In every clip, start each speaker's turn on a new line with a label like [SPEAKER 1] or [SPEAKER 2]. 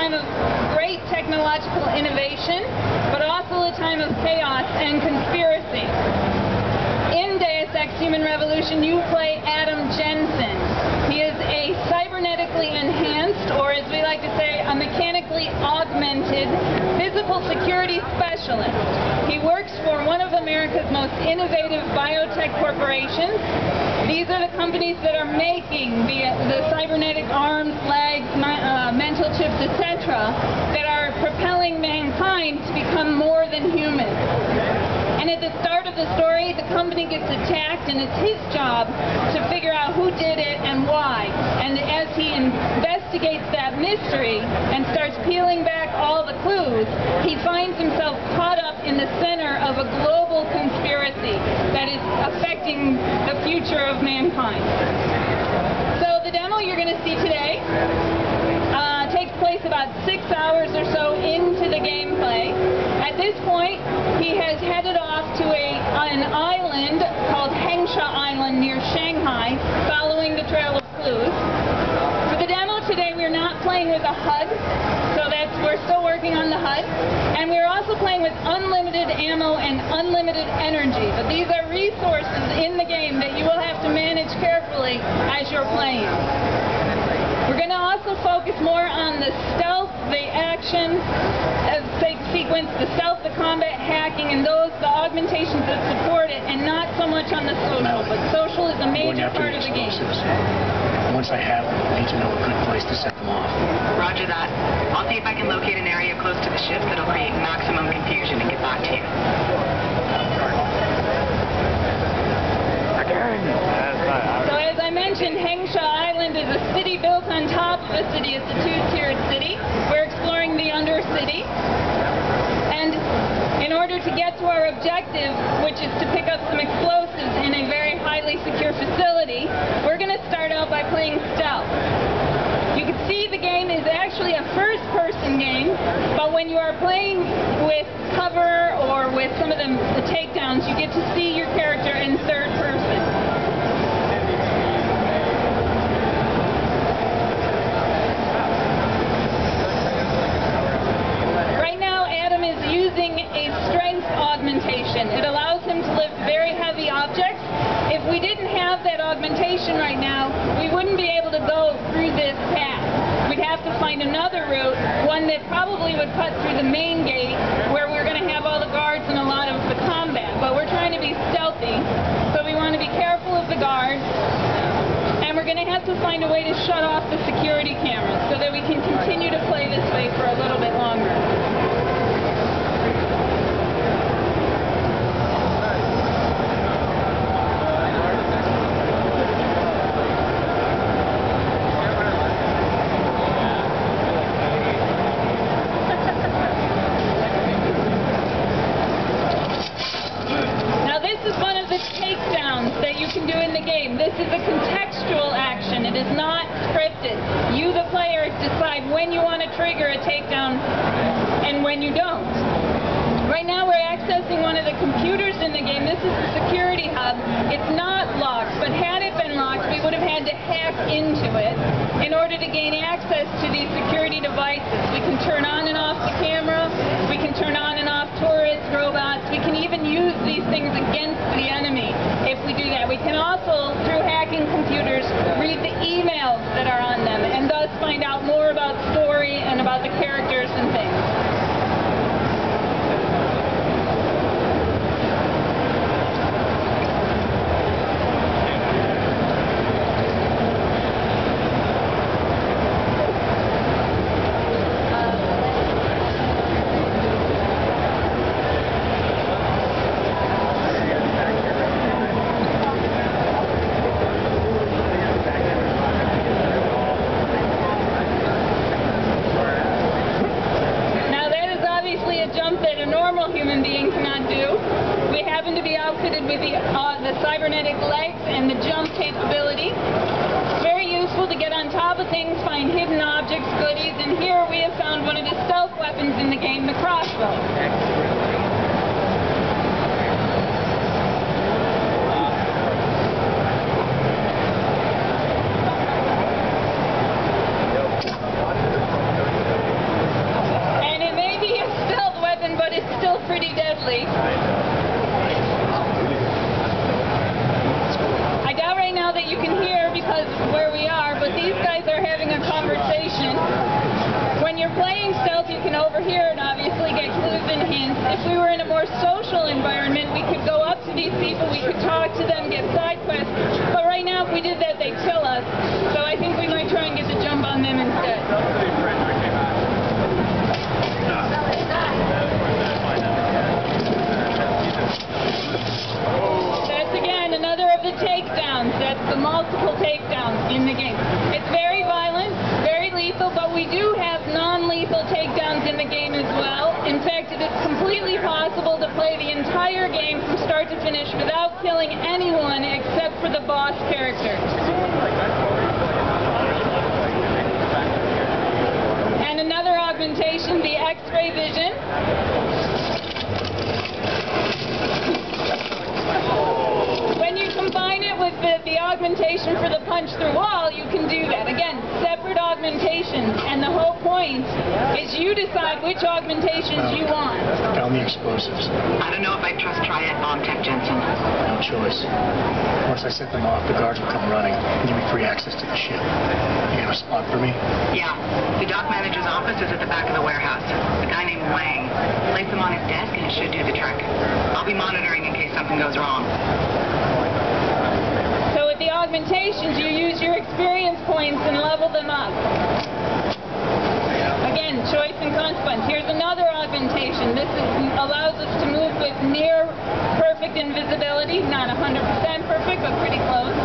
[SPEAKER 1] time of great technological innovation, but also a time of chaos and conspiracy. In Deus Ex Human Revolution, you play Adam Jensen. He is a cybernetically enhanced, or as we like to say, a mechanically augmented physical security specialist. He works for one of America's most innovative biotech corporations. These are the companies that are making the cybernetic arms, legs, mental chips, etc., that are propelling mankind to become more than human. And at the start of the story, the company gets attacked, and it's his job to figure out who did it and why. And as he investigates that mystery and starts peeling back all the clues, he finds himself caught up in the center of a global conspiracy that is affecting the future of mankind. So the demo you're going to see today takes place about 6 hours or so into the gameplay. At this point, he has headed off to an island called Hengsha Island near Shanghai, following the trail of clues. For the demo today, we're not playing with a HUD, so we're still working on the HUD. And we're also playing with unlimited ammo and unlimited energy, but these are resources in the game that you will have to manage carefully as you're playing. We're going to also focus more on the stealth, the action sequence, the stealth, the combat, hacking, and the augmentations that support it, and not so much on the social. But social is a major part of the game.
[SPEAKER 2] Once I have them, I need to know a good place to set them off.
[SPEAKER 3] Roger that. I'll see if I can locate an area close to the ship that'll create maximum confusion and get back to you.
[SPEAKER 1] So as I mentioned, Hengsha Island is a city built on top of a city. It's a two-tiered city. We're exploring the Undercity. And in order to get to our objective, which is to pick up some explosives in a very highly secure facility, we're going to start out by playing stealth. You can see the game is actually a first-person game, but when you are playing with cover or with some of the takedowns, you get to see your character in third person. Augmentation. It allows him to lift very heavy objects. If we didn't have that augmentation right now, we wouldn't be able to go through this path. We'd have to find another route, one that probably would cut through the main gate, where we're going to have all the guards and a lot of the combat. But we're trying to be stealthy, so we want to be careful of the guards. And we're going to have to find a way to shut off the security cameras so that we can continue to play this way for a little bit longer. This is a contextual action. It is not scripted. You, the player, decide when you want to trigger a takedown and when you don't. Right now we're accessing one of the computers in the game. This is the security hub. It's not locked, but had it been locked, we would have had to hack into it in order to gain access to these security devices. We can turn on and off the camera. We can turn on and off turrets, robots. We can even use these things against the enemy if we do that. We can also, through hacking computers, read the emails that are on them and thus find out more about story and about the characters and things. The cybernetic legs and the jump capability. It's very useful to get on top of things, find hidden objects, goodies, and here we have found one of the stealth weapons in the game, the crossbow. over here and obviously get clues and hints. If we were in a more social environment, we could go up to these people, we could talk to them, get side quests. But right now, if we did that, they'd kill us. So I think we might try and get the jump on them instead. That's again another of the takedowns. That's the multiple takedowns in the game. It's very violent, very lethal, but we do have non-lethal takedowns in the game as well. In fact, it is completely possible to play the entire game from start to finish without killing anyone except for the boss characters. And another augmentation, the X-ray vision. When you combine it with the augmentation for the punch through wall, you can do that. Again, separate augmentations, and the whole point is you decide which augmentations you want.
[SPEAKER 2] Found the explosives.
[SPEAKER 3] I don't know if I trust Triad Bomb Tech, Jensen.
[SPEAKER 2] No choice. Once I set them off, the guards will come running and give me free access to the ship. You got a spot for me?
[SPEAKER 3] Yeah. The dock manager's office is at the back of the warehouse. A guy named Wang. Place him on his desk and it should do the trick. I'll be monitoring in case something goes wrong.
[SPEAKER 1] So with the augmentations, you use your experience points and level them up. Again, choice and consequence. Here's another augmentation. This allows us to move with near perfect invisibility. Not 100% perfect, but pretty close.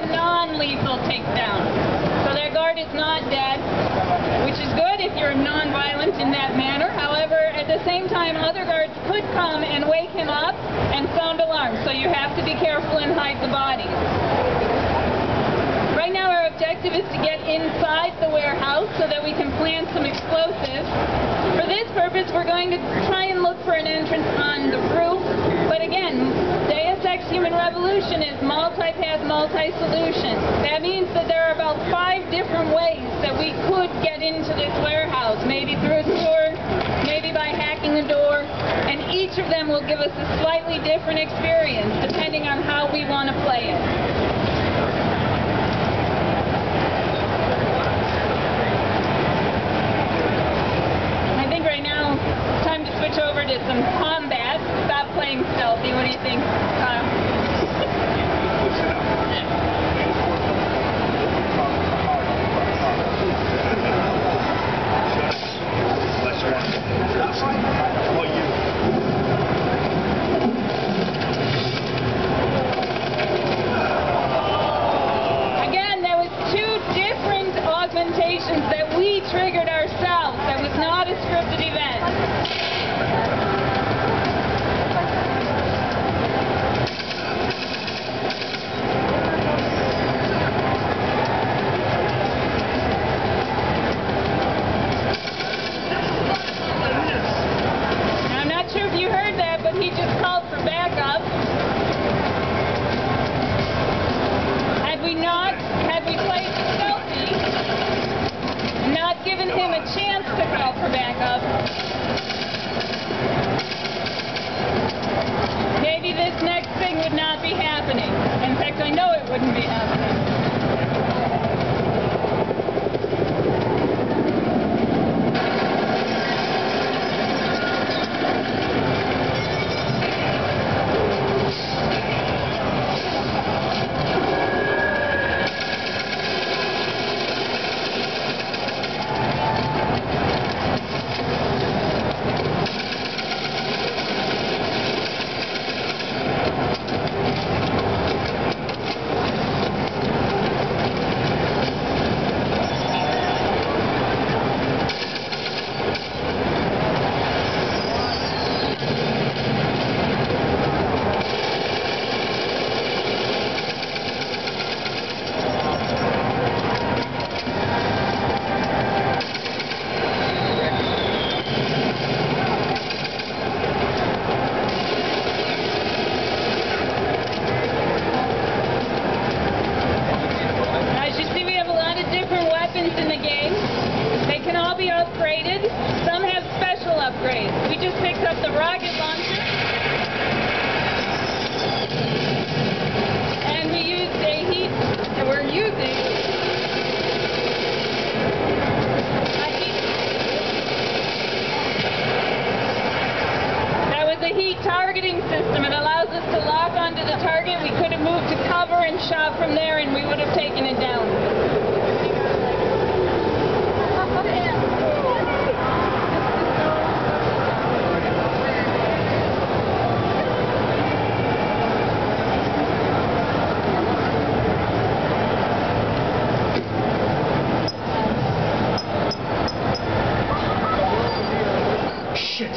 [SPEAKER 1] Non-lethal takedown. So their guard is not dead, which is good if you're non-violent in that manner. However, at the same time, other guards could come and wake him up and sound alarms, so you have to be careful and hide the bodies. Right now our objective is to get inside the warehouse so that we can plant some explosives. For this purpose, we're going to try and look for an entrance on the roof, but again, Deus Ex Human Revolution is multi-path, multi-solution. That means that there are about 5 different ways that we could get into this warehouse. Maybe through a sewer, maybe by hacking the door, and each of them will give us a slightly different experience depending on how we want to play it. I think right now it's time to switch over to some combat. Stop playing stealthy. What do you think, Kyle? Again, there was 2 different augmentations that we triggered ourselves. That was not a scripted event. He just called for backup. Had we played stealthy, not given him a chance to call for backup, maybe this next thing would not be happening. In fact, I know it wouldn't be happening. upgraded, some have special upgrades. We just picked up the rocket launcher, and we used a heat, and we're using a heat. That was a heat targeting system. It allows us to lock onto the target. We could have moved to cover and shot from there, and we would have taken it down.
[SPEAKER 2] Shit.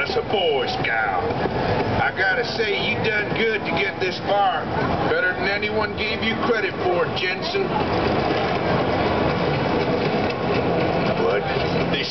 [SPEAKER 4] A Boy Scout. I gotta say, you done good to get this far. Better than anyone gave you credit for, Jensen. But this